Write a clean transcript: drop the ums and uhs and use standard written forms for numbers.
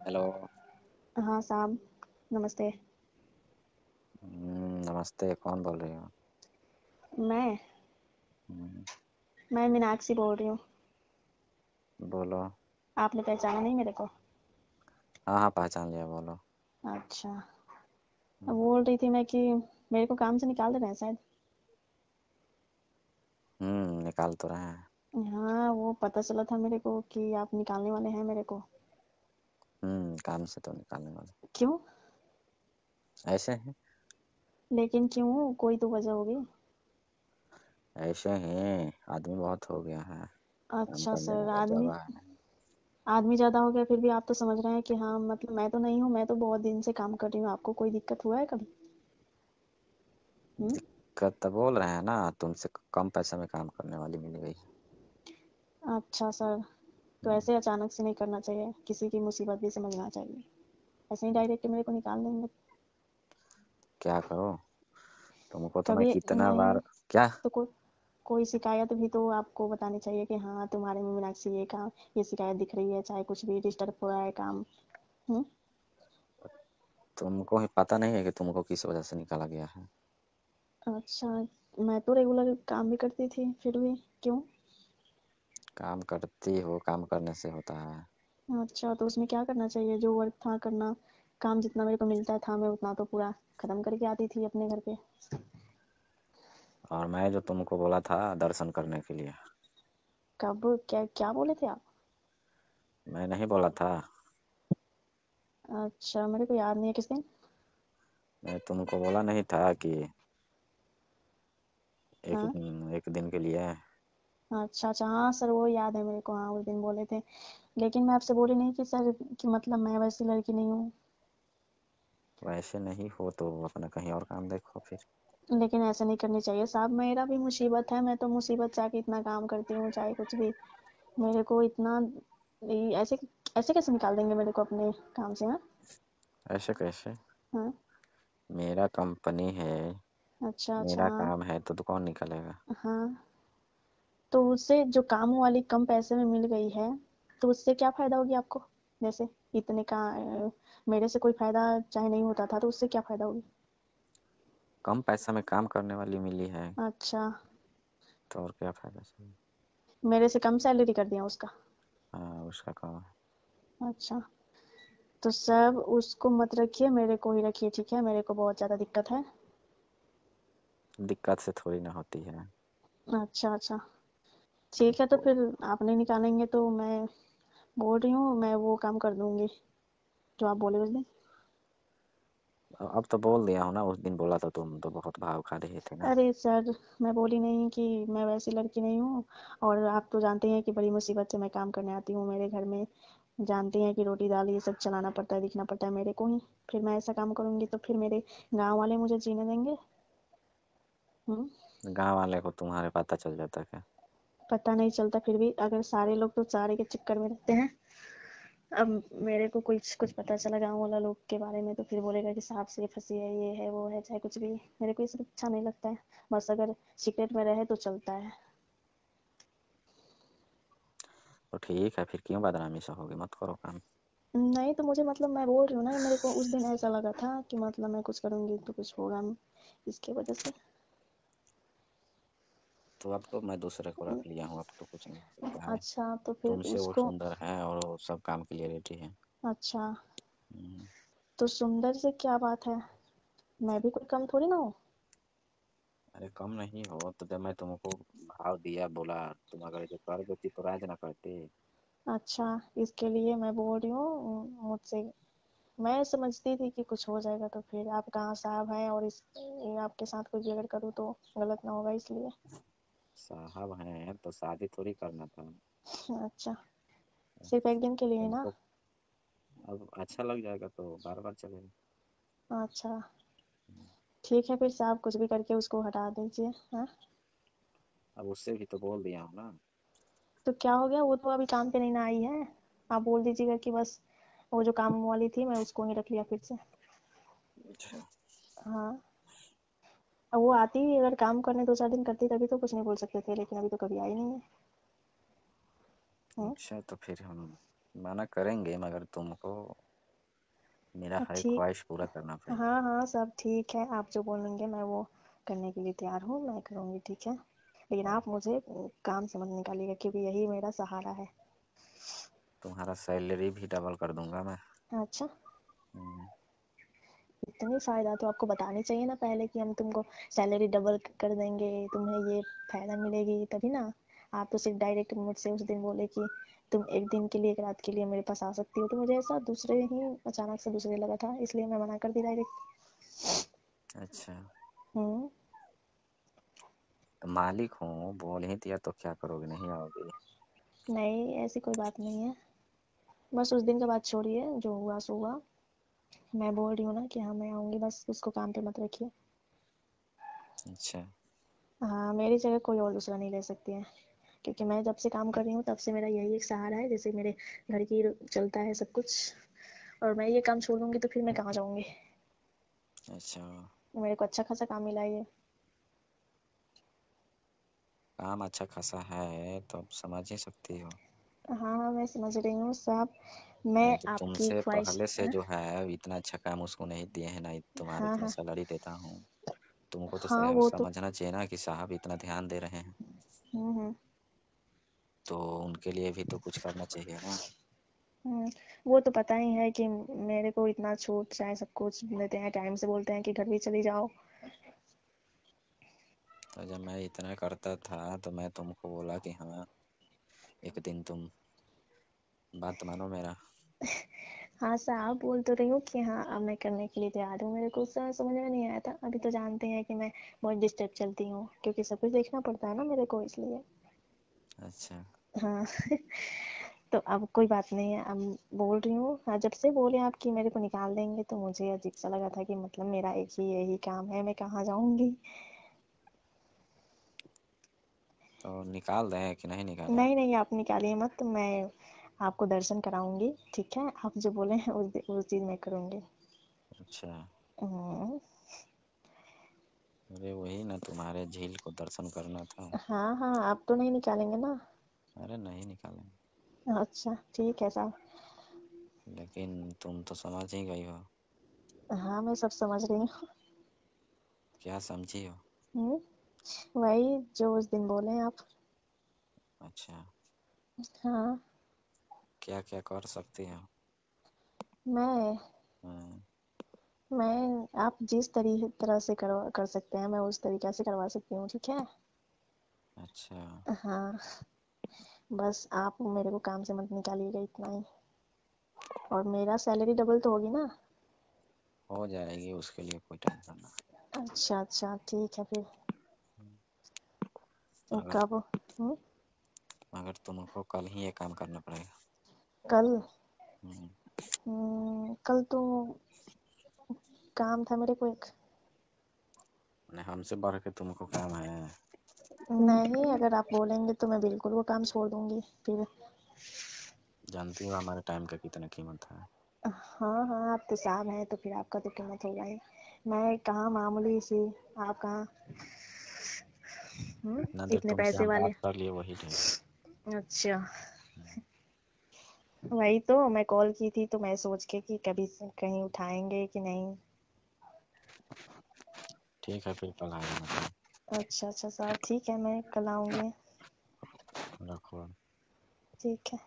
Hello. हाँ साहब, नमस्ते। नमस्ते, कौन बोल रही हो? मैं हम्म, मैं मीनाक्षी बोल रही हूँ। बोलो। आपने पहचाना नहीं मेरे को? हाँ हाँ, पहचान लिया, बोलो। अच्छा। हम्म, बोल रही थी मैं कि मेरे को काम से निकाल दे रहे हैं शायद। निकाल तो रहे हैं। हाँ, वो पता चला था मेरे को कि आप निकालने वाले हैं मेरे को। काम से तो निकालने वाले। क्यों? ऐसे ही। लेकिन क्यों? कोई तो वजह होगी। ऐसे ही। आदमी बहुत हो गया है। काम अच्छा करने सर, वाला आदमी जगह है नहीं। आदमी ज़्यादा हो गया फिर भी आप तो समझ रहे हैं कि हाँ, मतलब मैं तो नहीं हूँ, मैं तो बहुत दिन से काम कर रही हूँ। आपको कोई दिक्कत हुआ है कभी? हम्म? दिक्कत तो बोल रहे हैं ना, तुमसे कम पैसे में काम करने वाली मिल गई है। अच्छा सर, तो हम्म, ऐसे अचानक से नहीं करना चाहिए, किसी की मुसीबत भी समझना चाहिए। ऐसे ही डायरेक्ट मेरे को निकाल देंगे? क्या करो? तुमको तो मैं कभी कितना नहीं। बार। क्या? तो कोई शिकायत भी तो आपको बतानी चाहिए कि हाँ, तुम्हारे में मीनाक्षी ये काम, ये शिकायत दिख रही है, चाहे कुछ भी डिस्टर्ब हो रहा है काम। हम्म? तुमको ही पता नहीं है कि तुमको किस वजह से निकाला गया है? अच्छा। मैं तो रेगुलर काम भी करती थी, फिर भी क्यों? काम करती हो, काम करने से होता है। अच्छा, तो उसमें क्या करना चाहिए? जो वर्क था करना, काम जितना मेरे को मिलता था मैं उतना तो पूरा खत्म करके आती थी अपने घर पे। और मैं जो तुमको बोला था दर्शन करने के लिए, कब? क्या क्या बोले थे आप? मैं नहीं बोला था? अच्छा, मेरे को याद नहीं है किस दिन। मैं तुमको बोला नहीं था कि एक हाँ। एक दिन के लिए। अच्छा अच्छा, हाँ सर, वो याद है मेरे को, हाँ उस दिन बोले थे। लेकिन मैं आपसे बोली नहीं कि सर, कि मतलब मैं वैसी लड़की नहीं हूँ। वैसे नहीं हो तो अपना कहीं और काम देखो फिर। लेकिन ऐसे नहीं करनी चाहिए साहब, मेरा भी मुसीबत है, मैं तो मुसीबत से आके इतना काम करती हूँ, चाहे कुछ भी। मेरे को इतना ऐसे ऐसे कैसे निकाल देंगे मेरे को अपने काम से? हाँ। ऐसे कैसे? हाँ। मेरा कंपनी है, अच्छा अच्छा। मेरा काम है तो कौन निकलेगा? हाँ। तो उससे जो काम वाली कम पैसे में मिल गई है, तो उससे क्या फायदा होगी आपको? जैसे इतने का मेरे से कोई फायदा चाहे नहीं होता था, तो उससे क्या फायदा होगी? कम पैसा में काम करने वाली मिली है अच्छा। तो और क्या फायदा चाहिए? मेरे से कम सैलरी कर दिया उसका? हाँ, उसका काम है। अच्छा। तो सब उसको मत रखिए, मेरे को ही रखिए, ठीक है? मेरे को बहुत ज़्यादा दिक्कत है। दिक्कत से थोड़ी ना होती है। अच्छा अच्छा। ठीक है, तो फिर आप नहीं निकालेंगे तो मैं बोल रही हूँ, मैं वो काम कर दूंगी जो आप बोले उस दिन। अब तो बोल दिया हूँ ना, उस दिन बोला तो तुम तो बहुत भाव खा रहे थे ना। अरे सर, मैं बोली नहीं कि मैं वैसी लड़की नहीं हूँ। और आप तो जानते हैं कि बड़ी मुसीबत से मैं काम करने आती हूँ मेरे घर में। जानते हैं कि रोटी दाल ये सब चलाना पड़ता है, दिखना पड़ता है मेरे को ही। फिर मैं ऐसा काम करूंगी तो फिर मेरे गांव वाले मुझे जीने देंगे? हम्म? गांव वाले को तुम्हारे पता चल जाता क्या? पता नहीं चलता, फिर भी अगर सारे लोग तो सारे के चक्कर में रहते हैं। अब मेरे को कुछ कुछ पता चला गाँव वाला लोग के बारे में तो फिर बोलेगा कि सांप से फंसी है, ये है वो है, चाहे कुछ भी। मेरे को ये सब अच्छा नहीं लगता है। बस अगर सीक्रेट में रहे तो चलता है। तो ठीक है, फिर क्यों बदनामी सा होगी, मत करो काम। नहीं तो मुझे, मतलब मैं बोल रही हूँ ना, मेरे को उस दिन ऐसा लगा था कि मतलब मैं कुछ करूंगी तो कुछ होगा, इसकी वजह से। तो अब तो मैं दूसरे को रख लिया हूँ, अब तो कुछ नहीं हो सकता है। अच्छा, तो फिर तुमसे वो उसको। सुंदर है और वो सब काम के लिए रेडी है। अच्छा, हम्म, तो सुंदर से क्या बात है? मैं भी कोई कम थोड़ी ना हूँ। अरे कम नहीं हो तो जब मैं तुमको भाव दिया बोला, तुम अगर जो कर देती तो राज ना करती। अच्छा, इसके लिए मैं बोल रही हूँ मुझसे। मैं समझती थी कि कुछ हो जाएगा, तो फिर आप कहाँ साहब हैं, और इस ये आपके साथ कुछ अगर करूँ तो गलत ना होगा, इसलिए। साहब हैं तो शादी थोड़ी करना था। अच्छा, सिर्फ एक दिन के लिए ना? तुमको अब अच्छा लग जाएगा तो बार बार चलेगा। अच्छा, ठीक है, फिर साहब कुछ भी करके उसको हटा दीजिए। हाँ। अब उससे भी तो बोल दिया हूँ ना। तो क्या हो गया? वो तो अभी काम पे नहीं ना आई है। आप बोल दीजिएगा कि बस वो जो काम वाली थी मैं उसको ही रख लिया फिर से। अच्छा। हाँ। अब वो आती, अगर काम करने 2 4 दिन करती तभी तो कुछ नहीं बोल सकते थे, लेकिन अभी तो कभी आई नहीं है। हम्म? अच्छा, तो फिर हम मना करेंगे मगर तुमको میرا اب ہر ایک ٹھیک، خواہش پورا کرنا پڑے گا. ہاں ہاں سب ٹھیک ہے، آپ جو بولیں گے میں وہ کرنے کے لیے تیار ہوں، میں کروں گی، ٹھیک ہے، لیکن آپ مجھے کام سے مت نکالیے گا کیونکہ یہی میرا سہارا ہے. تمہارا سیلری بھی ڈبل کر دوں گا میں. اچھا، ہوں. اتنی فائدہ تو آپ کو بتانے چاہیے نا پہلے کہ ہم تم کو سیلری ڈبل کر دیں گے، تمہیں یہ فائدہ ملے گی تبھی نا. آپ تو صرف ڈائریکٹ مجھ سے اس دن بولے کہ تم ایک دن کے لیے، ایک رات کے لیے میرے پاس آ سکتی ہو، تو مجھے ایسا دوسرے ہی اچانک سے دوسرے لگا تھا، اس لیے میں منع کر دی ڈائریکٹ. اچھا، ہوں. تو مالک ہوں، بول ہی دیا تو کیا کرو گے، نہیں آؤ گے؟ نہیں ایسی کوئی بات نہیں ہے، بس اس دن کے بعد چھوڑیے، جو ہوا سو ہوا. میں بول رہی ہوں نا کہ ہاں میں آؤں گی، بس اس کو کام پہ مت رکھیے. اچھا. ہاں میری جگہ کوئی اور دوسرا نہیں لے سکتی ہے، کیونکہ میں جب سے کام کر رہی ہوں تب سے میرا یہی ایک سہارا ہے، جیسے میرے گھر کی چلتا ہے سب کچھ، اور میں یہ کام چھوڑوں گی تو پھر میں کہاں جاؤں گی. اچھا، میرے کو اچھا خاصا کام ملا ہے. کام اچھا خاصا ہے تو سمجھ ہی سکتی ہو. ہاں ہاں میں سمجھ رہی ہوں صاحب، میں نہیں تو آپ تم کی سے خواہش. پہلے سے جو ہے اتنا اچھا کام اس کو نہیں دیے ہیں، نہیں تمہارا ہاں اتنا ہاں سیلری دیتا ہوں. تم کو تو ہاں وہ تو. سمجھنا چاہیے نا کہ صاحب اتنا دھیان دے رہے ہیں، ہوں. تو ان کے لیے بھی تو کچھ کرنا چاہیے نا. وہ تو پتہ ہی ہے کہ میرے کو اتنا چھوٹ چاہے سب کچھ دیتے ہیں، ٹائم سے بولتے ہیں کہ گھر بھی چلی جاؤ. تو جب میں اتنا کرتا تھا تو میں تم کو بولا کہ ہاں ایک دن تم بات مانو میرا. ہاں صاحب بول تو رہی ہوں کہ ہاں اب میں کرنے کے لیے تیار ہوں، میرے کو اس سمجھ میں نہیں آیا تھا، ابھی تو جانتے ہیں کہ میں بہت ڈسٹرب چلتی ہوں کیونکہ سب کچھ دیکھنا پڑتا ہے نا میرے کو، اس لیے. اچھا. ہاں تو اب کوئی بات نہیں ہے، اب بول رہی ہوں جب سے بولے آپ کی میرے کو نکال دیں گے تو مجھے عجیب سا لگا تھا کہ مطلب میرا ایک ہی یہی کام ہے، میں کہاں جاؤں گی. تو نکال دیں کہ نہیں نکالیں؟ نہیں نہیں آپ نکالیے مت، میں آپ کو درشن کراؤں گی، ٹھیک ہے، آپ جو بولے ہیں اس دن میں کروں گی. اچھا. ہوں. ارے وہی نا تمہارے جھیل کو درشن کرنا تھا. ہاں ہاں آپ تو نہیں نکالیں گے نا؟ ارے نہیں نکالیں. اچھا ٹھیک ہے صاحب. لیکن تم تو سمجھ ہی گئی ہو. ہاں میں سب سمجھ رہی ہوں. کیا سمجھی ہو؟ وہی جو اس دن بولے آپ. اچھا. ہاں. کیا کیا کر سکتی ہیں؟ میں ہاں. میں آپ جس طرح سے کر سکتے ہیں میں اس طریقہ سے کروا سکتی ہوں، ٹھیک ہے. اچھا. ہاں بس آپ میرے کو کام سے مت نکالیے گا، اتنا ہی. اور میرا سیلری ڈبل تو ہوگی نا؟ ہو جائے گی، اس کے لیے کوئی ٹینشن نہ. اچھا اچھا ٹھیک ہے پھر. اگر کب؟ مگر تم کو کل ہی یہ کام کرنا پڑے گا. کل؟ ہوں. کل تو کام تھا میرے کو ایک. ہم سے بڑھ کے تم کو کام ہے؟ نہیں اگر آپ بولیں گے تو میں بالکل وہ کام چھوڑ دوں گی پھر. جانتی ہو ہمارے ٹائم کا کتنا قیمت ہے. ہاں ہاں آپ تو صاحب ہیں تو پھر آپ کا تو قیمت ہوگا ہی. میں کہاں معمولی سی، آپ کہاں اتنا دیر اتنے تم سے پیسے ہم والے. بات کر لیے وہی ڈھیر ہے. اچھا. وہی تو میں کال کی تھی تو میں سوچ کے کہ کبھی کہیں اٹھائیں گے کہ نہیں. ٹھیک ہے پھر کل آ جانا. اچھا اچھا صاحب ٹھیک ہے، میں کل آؤں گی. رکھو. ٹھیک ہے.